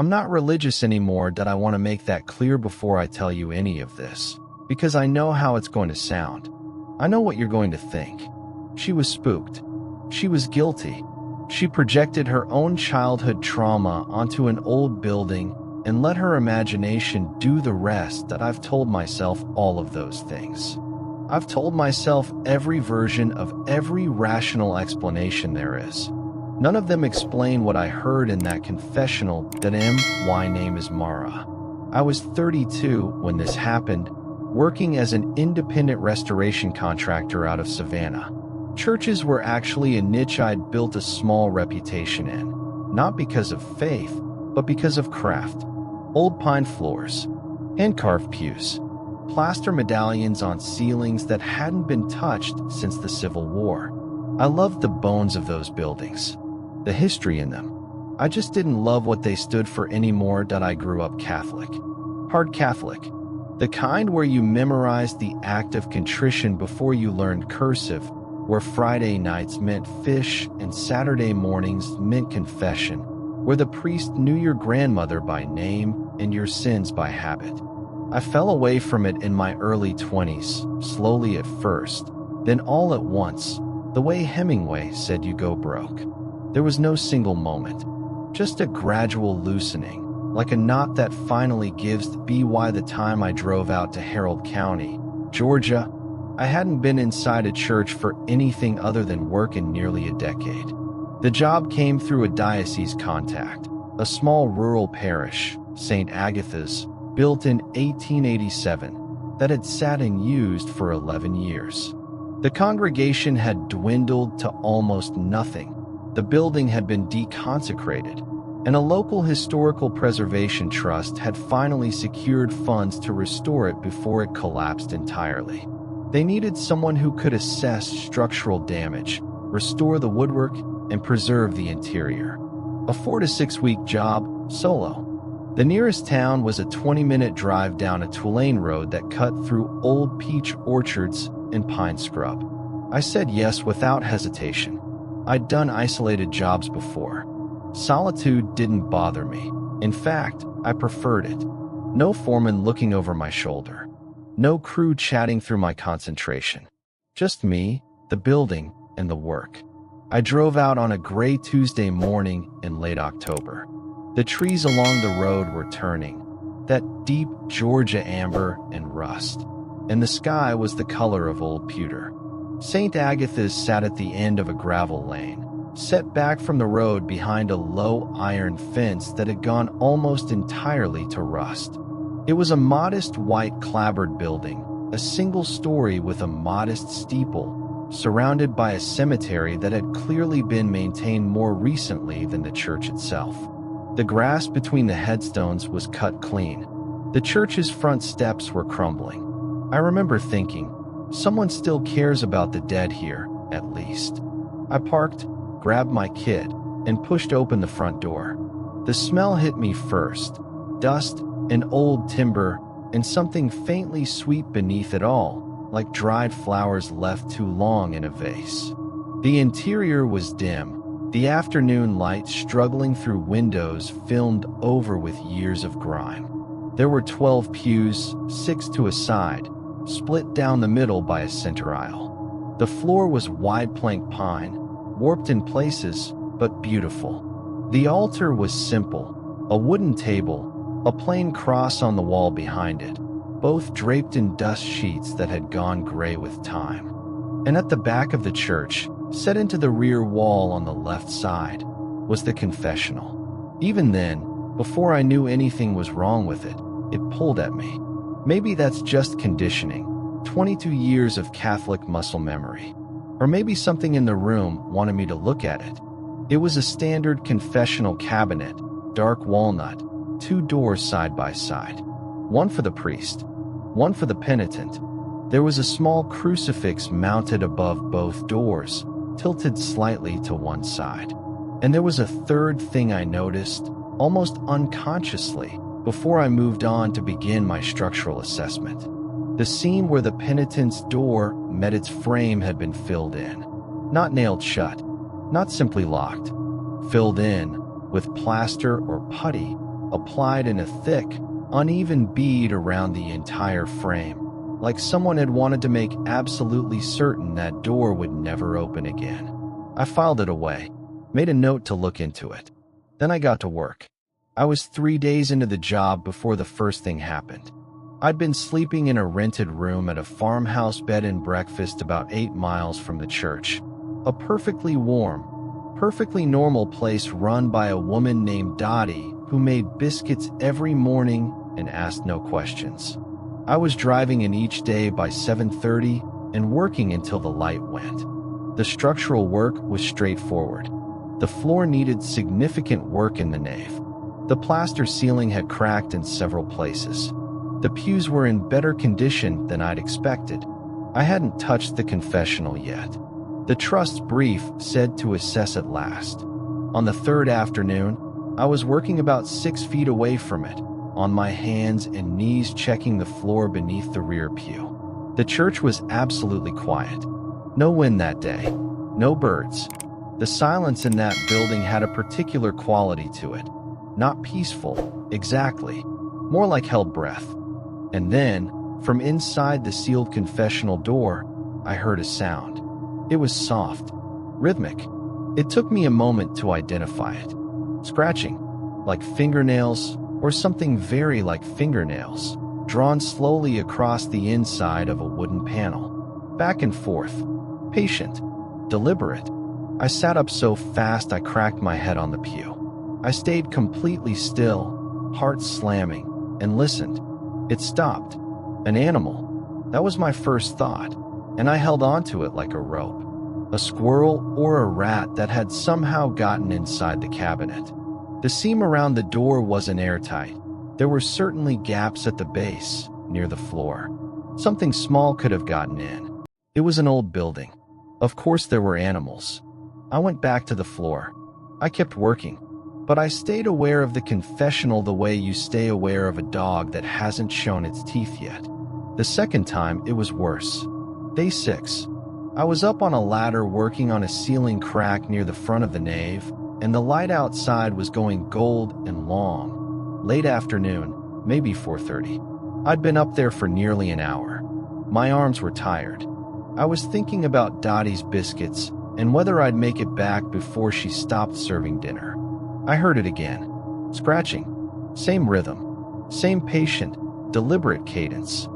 I'm not religious anymore. That I want to make that clear before I tell you any of this, because I know how it's going to sound. I know what you're going to think. She was spooked. She was guilty. She projected her own childhood trauma onto an old building and let her imagination do the rest. That I've told myself all of those things. I've told myself every version of every rational explanation there is. None of them explain what I heard in that confessional. That my name is Mara. I was 32 when this happened, working as an independent restoration contractor out of Savannah. Churches were actually a niche I'd built a small reputation in, not because of faith, but because of craft. Old pine floors, hand-carved pews, plaster medallions on ceilings that hadn't been touched since the Civil War. I loved the bones of those buildings, the history in them. I just didn't love what they stood for anymore. That I grew up Catholic. Hard Catholic. The kind where you memorized the act of contrition before you learned cursive, where Friday nights meant fish and Saturday mornings meant confession, where the priest knew your grandmother by name and your sins by habit. I fell away from it in my early 20s, slowly at first, then all at once, the way Hemingway said you go broke. There was no single moment, just a gradual loosening, like a knot that finally gives. By the time I drove out to Harold County, Georgia, I hadn't been inside a church for anything other than work in nearly a decade. The job came through a diocese contact, a small rural parish, St. Agatha's, built in 1887, that had sat unused for 11 years. The congregation had dwindled to almost nothing. The building had been deconsecrated, and a local historical preservation trust had finally secured funds to restore it before it collapsed entirely. They needed someone who could assess structural damage, restore the woodwork, and preserve the interior. A 4 to 6 week job, solo. The nearest town was a 20-minute drive down a two-lane road that cut through old peach orchards and pine scrub. I said yes without hesitation. I'd done isolated jobs before. Solitude didn't bother me. In fact, I preferred it. No foreman looking over my shoulder. No crew chatting through my concentration. Just me, the building, and the work. I drove out on a gray Tuesday morning in late October. The trees along the road were turning, that deep Georgia amber and rust, and the sky was the color of old pewter. St. Agatha's sat at the end of a gravel lane, set back from the road behind a low iron fence that had gone almost entirely to rust. It was a modest white clapboard building, a single story with a modest steeple, surrounded by a cemetery that had clearly been maintained more recently than the church itself. The grass between the headstones was cut clean. The church's front steps were crumbling. I remember thinking, someone still cares about the dead here, at least. I parked, grabbed my kit, and pushed open the front door. The smell hit me first, dust and old timber, and something faintly sweet beneath it all, like dried flowers left too long in a vase. The interior was dim, the afternoon light struggling through windows filmed over with years of grime. There were 12 pews, 6 to a side, split down the middle by a center aisle. The floor was wide plank pine, warped in places, but beautiful. The altar was simple, a wooden table, a plain cross on the wall behind it, both draped in dust sheets that had gone gray with time. And at the back of the church, set into the rear wall on the left side, was the confessional. Even then, before I knew anything was wrong with it, it pulled at me. Maybe that's just conditioning, 22 years of Catholic muscle memory. Or maybe something in the room wanted me to look at it. It was a standard confessional cabinet, dark walnut, 2 doors side by side. One for the priest, one for the penitent. There was a small crucifix mounted above both doors, tilted slightly to one side. And there was a third thing I noticed, almost unconsciously, before I moved on to begin my structural assessment. The seam where the penitent's door met its frame had been filled in. Not nailed shut, not simply locked. Filled in, with plaster or putty, applied in a thick, uneven bead around the entire frame, like someone had wanted to make absolutely certain that door would never open again. I filed it away, made a note to look into it. Then I got to work. I was 3 days into the job before the first thing happened. I'd been sleeping in a rented room at a farmhouse bed and breakfast about 8 miles from the church. A perfectly warm, perfectly normal place run by a woman named Dottie who made biscuits every morning and asked no questions. I was driving in each day by 7:30 and working until the light went. The structural work was straightforward. The floor needed significant work in the nave. The plaster ceiling had cracked in several places. The pews were in better condition than I'd expected. I hadn't touched the confessional yet. The trust's brief said to assess at last. On the third afternoon, I was working about 6 feet away from it, on my hands and knees checking the floor beneath the rear pew. The church was absolutely quiet. No wind that day. No birds. The silence in that building had a particular quality to it. Not peaceful, exactly. More like held breath. And then, from inside the sealed confessional door, I heard a sound. It was soft, rhythmic. It took me a moment to identify it. Scratching, like fingernails, or something very like fingernails, drawn slowly across the inside of a wooden panel. Back and forth. Patient. Deliberate. I sat up so fast I cracked my head on the pew. I stayed completely still, heart slamming, and listened. It stopped. An animal. That was my first thought, and I held onto it like a rope. A squirrel or a rat that had somehow gotten inside the cabinet. The seam around the door wasn't airtight. There were certainly gaps at the base, near the floor. Something small could have gotten in. It was an old building. Of course there were animals. I went back to the floor. I kept working, but I stayed aware of the confessional the way you stay aware of a dog that hasn't shown its teeth yet. The second time, it was worse. Day 6. I was up on a ladder working on a ceiling crack near the front of the nave, and the light outside was going gold and long. Late afternoon, maybe 4:30. I'd been up there for nearly an hour. My arms were tired. I was thinking about Dottie's biscuits and whether I'd make it back before she stopped serving dinner. I heard it again. Scratching. Same rhythm. Same patient, deliberate cadence.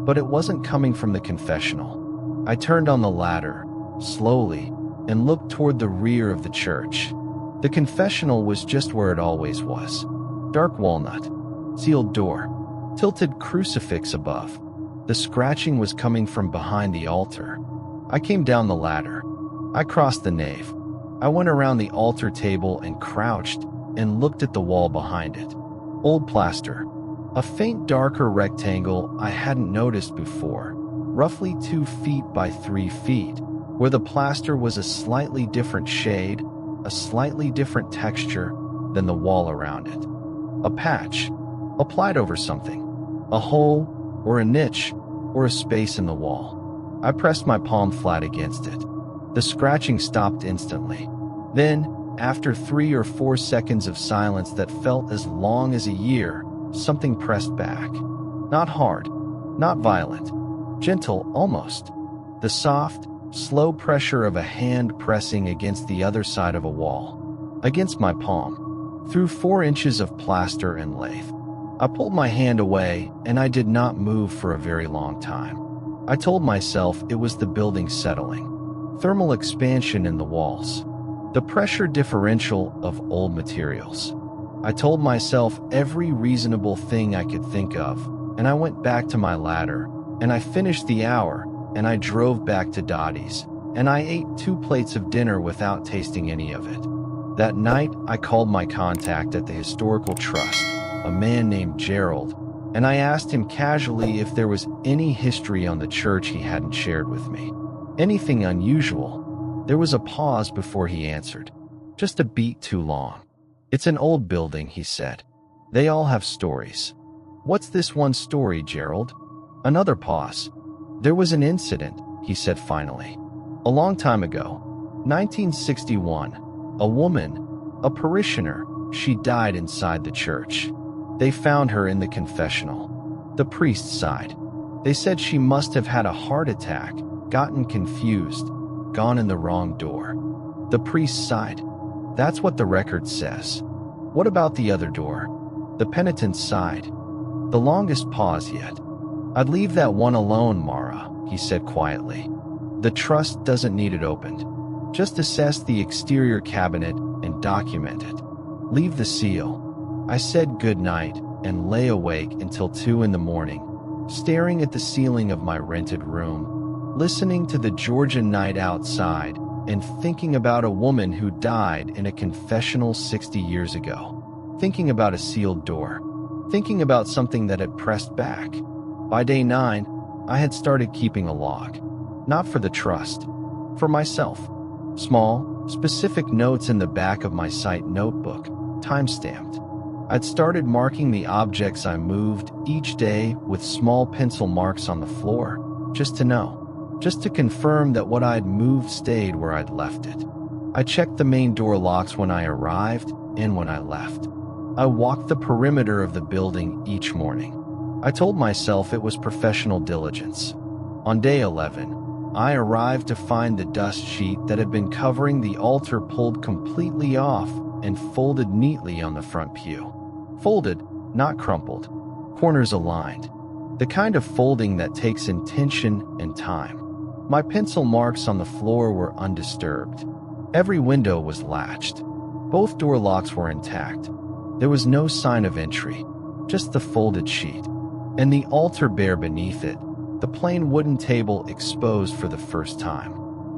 But it wasn't coming from the confessional. I turned on the ladder, slowly, and looked toward the rear of the church. The confessional was just where it always was. Dark walnut. Sealed door. Tilted crucifix above. The scratching was coming from behind the altar. I came down the ladder. I crossed the nave. I went around the altar table and crouched and looked at the wall behind it. Old plaster. A faint darker rectangle I hadn't noticed before, roughly 2 feet by 3 feet, where the plaster was a slightly different shade, a slightly different texture than the wall around it. A patch, applied over something, a hole or a niche or a space in the wall. I pressed my palm flat against it. The scratching stopped instantly. Then, after 3 or 4 seconds of silence that felt as long as a year, something pressed back. Not hard, not violent, gentle almost. The soft, slow pressure of a hand pressing against the other side of a wall. Against my palm. Through 4 inches of plaster and lath. I pulled my hand away, and I did not move for a very long time. I told myself it was the building settling. Thermal expansion in the walls. The pressure differential of old materials. I told myself every reasonable thing I could think of, and I went back to my ladder, and I finished the hour, and I drove back to Dottie's, and I ate 2 plates of dinner without tasting any of it. That night, I called my contact at the Historical Trust, a man named Gerald, and I asked him casually if there was any history on the church he hadn't shared with me. Anything unusual. There was a pause before he answered. Just a beat too long. It's an old building, he said. They all have stories. What's this one story, Gerald? Another pause. There was an incident, he said finally. A long time ago. 1961. A woman, a parishioner, she died inside the church. They found her in the confessional. The priest sighed. They said she must have had a heart attack, gotten confused, gone in the wrong door. The priest sighed. That's what the record says. What about the other door? The penitent sighed. The longest pause yet. I'd leave that one alone, Mara, he said quietly. The trust doesn't need it opened. Just assess the exterior cabinet and document it. Leave the seal. I said good night and lay awake until 2 in the morning, staring at the ceiling of my rented room, listening to the Georgian night outside and thinking about a woman who died in a confessional 60 years ago, thinking about a sealed door, thinking about something that had pressed back. By day 9, I had started keeping a log, not for the trust, for myself. Small, specific notes in the back of my site notebook, time-stamped. I'd started marking the objects I moved each day with small pencil marks on the floor, just to know, just to confirm that what I'd moved stayed where I'd left it. I checked the main door locks when I arrived and when I left. I walked the perimeter of the building each morning. I told myself it was professional diligence. On day 11, I arrived to find the dust sheet that had been covering the altar pulled completely off and folded neatly on the front pew. Folded, not crumpled. Corners aligned. The kind of folding that takes intention and time. My pencil marks on the floor were undisturbed. Every window was latched. Both door locks were intact. There was no sign of entry, just the folded sheet. And the altar bare beneath it, the plain wooden table exposed for the first time.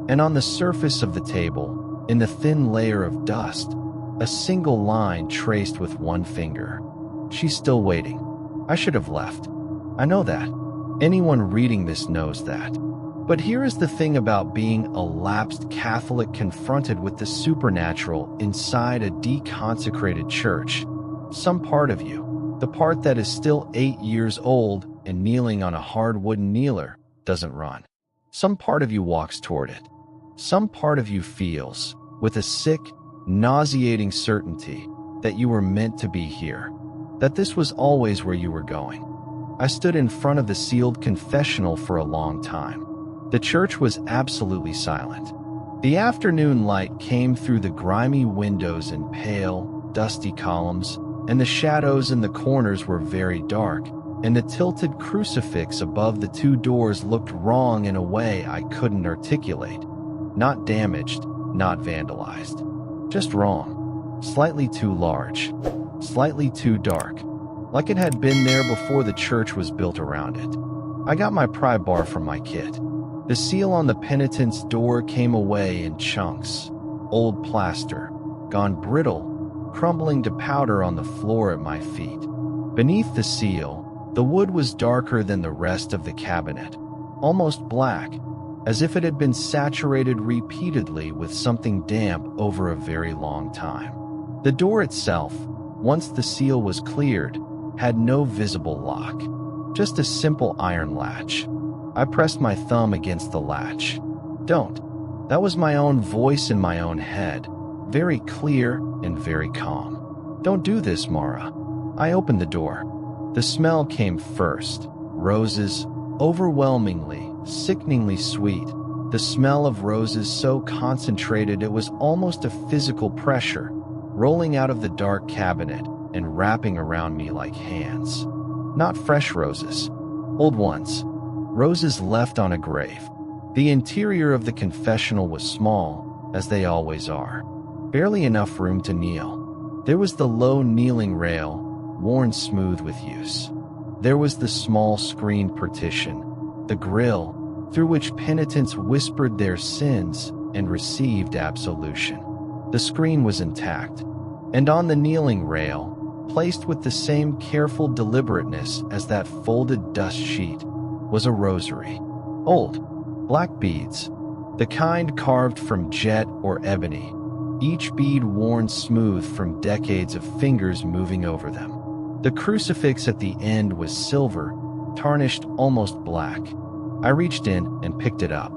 And on the surface of the table, in the thin layer of dust, a single line traced with one finger. She's still waiting. I should have left. I know that. Anyone reading this knows that. But here is the thing about being a lapsed Catholic confronted with the supernatural inside a deconsecrated church. Some part of you, the part that is still 8 years old and kneeling on a hard wooden kneeler, doesn't run. Some part of you walks toward it. Some part of you feels, with a sick, nauseating certainty, that you were meant to be here, that this was always where you were going. I stood in front of the sealed confessional for a long time. The church was absolutely silent. The afternoon light came through the grimy windows in pale, dusty columns, and the shadows in the corners were very dark, and the tilted crucifix above the 2 doors looked wrong in a way I couldn't articulate. Not damaged, not vandalized. Just wrong. Slightly too large. Slightly too dark. Like it had been there before the church was built around it. I got my pry bar from my kit. The seal on the penitent's door came away in chunks. Old plaster. Gone brittle, crumbling to powder on the floor at my feet. Beneath the seal, the wood was darker than the rest of the cabinet. Almost black, as if it had been saturated repeatedly with something damp over a very long time. The door itself, once the seal was cleared, had no visible lock, just a simple iron latch. I pressed my thumb against the latch. Don't. That was my own voice in my own head, very clear and very calm. Don't do this, Mara. I opened the door. The smell came first. Roses, overwhelmingly, sickeningly sweet. The smell of roses so concentrated it was almost a physical pressure, rolling out of the dark cabinet and wrapping around me like hands. Not fresh roses, old ones. Roses left on a grave. The interior of the confessional was small, as they always are. Barely enough room to kneel. There was the low kneeling rail, worn smooth with use. There was the small screened partition, the grill, through which penitents whispered their sins and received absolution. The screen was intact, and on the kneeling rail, placed with the same careful deliberateness as that folded dust sheet, was a rosary. Old, black beads, the kind carved from jet or ebony, each bead worn smooth from decades of fingers moving over them. The crucifix at the end was silver, tarnished almost black. I reached in and picked it up.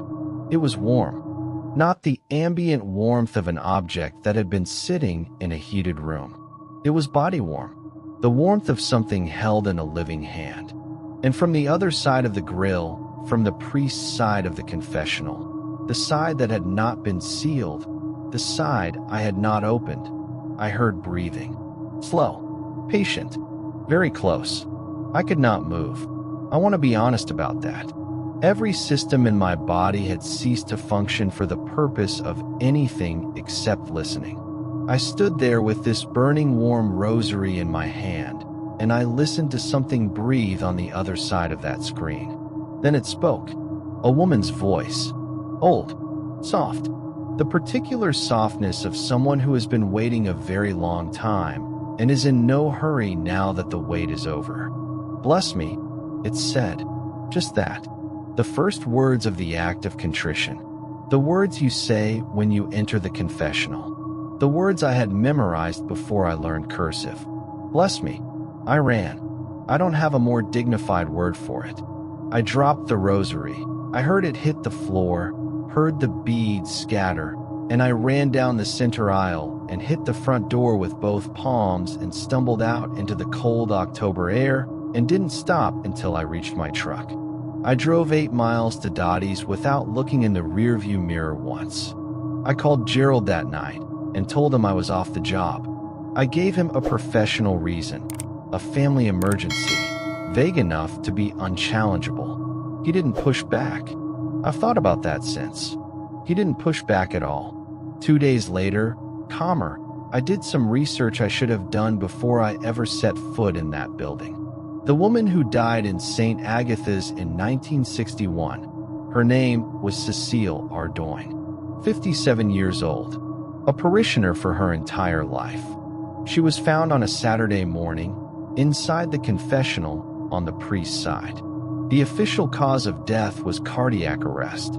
It was warm. Not the ambient warmth of an object that had been sitting in a heated room. It was body warm. the warmth of something held in a living hand. And from the other side of the grill, from the priest's side of the confessional, the side that had not been sealed, the side I had not opened, I heard breathing. Slow, patient, very close. I could not move. I want to be honest about that. Every system in my body had ceased to function for the purpose of anything except listening. I stood there with this burning warm rosary in my hand, and I listened to something breathe on the other side of that screen. Then it spoke. A woman's voice. Old. Soft. The particular softness of someone who has been waiting a very long time and is in no hurry now that the wait is over. Bless me, it said. Just that. The first words of the act of contrition. The words you say when you enter the confessional. The words I had memorized before I learned cursive. Bless me. I ran. I don't have a more dignified word for it. I dropped the rosary. I heard it hit the floor, heard the beads scatter, and I ran down the center aisle and hit the front door with both palms and stumbled out into the cold October air and didn't stop until I reached my truck. I drove 8 miles to Dottie's without looking in the rearview mirror once. I called Gerald that night and told him I was off the job. I gave him a professional reason, a family emergency, vague enough to be unchallengeable. He didn't push back. I've thought about that since. He didn't push back at all. 2 days later, calmer, I did some research I should have done before I ever set foot in that building. The woman who died in St. Agatha's in 1961, her name was Cecile Ardoin, 57 years old, a parishioner for her entire life. She was found on a Saturday morning, inside the confessional on the priest's side. The official cause of death was cardiac arrest.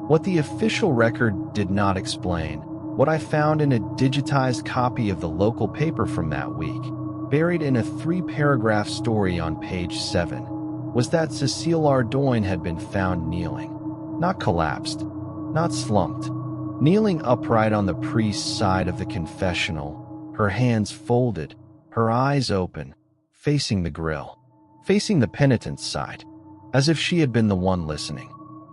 What the official record did not explain, what I found in a digitized copy of the local paper from that week, buried in a 3-paragraph story on page 7, was that Cecile Ardoin had been found kneeling. Not collapsed, not slumped. Kneeling upright on the priest's side of the confessional, her hands folded, her eyes open, facing the grill, facing the penitent's side, as if she had been the one listening.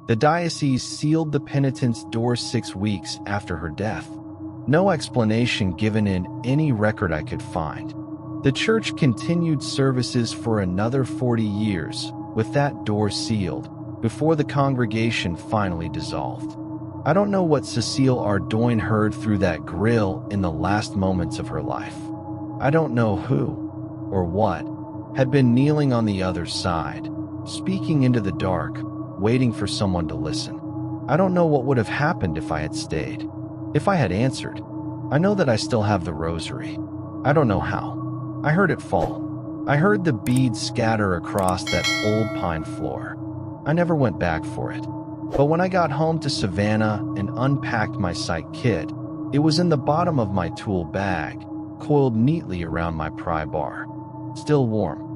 The diocese sealed the penitent's door 6 weeks after her death. No explanation given in any record I could find. The church continued services for another 40 years, with that door sealed, before the congregation finally dissolved. I don't know what Cecile Ardoin heard through that grill in the last moments of her life. I don't know who, or what, had been kneeling on the other side, speaking into the dark, waiting for someone to listen. I don't know what would have happened if I had stayed, if I had answered. I know that I still have the rosary. I don't know how. I heard it fall. I heard the beads scatter across that old pine floor. I never went back for it. But when I got home to Savannah and unpacked my psych kit, it was in the bottom of my tool bag, coiled neatly around my pry bar. Still warm.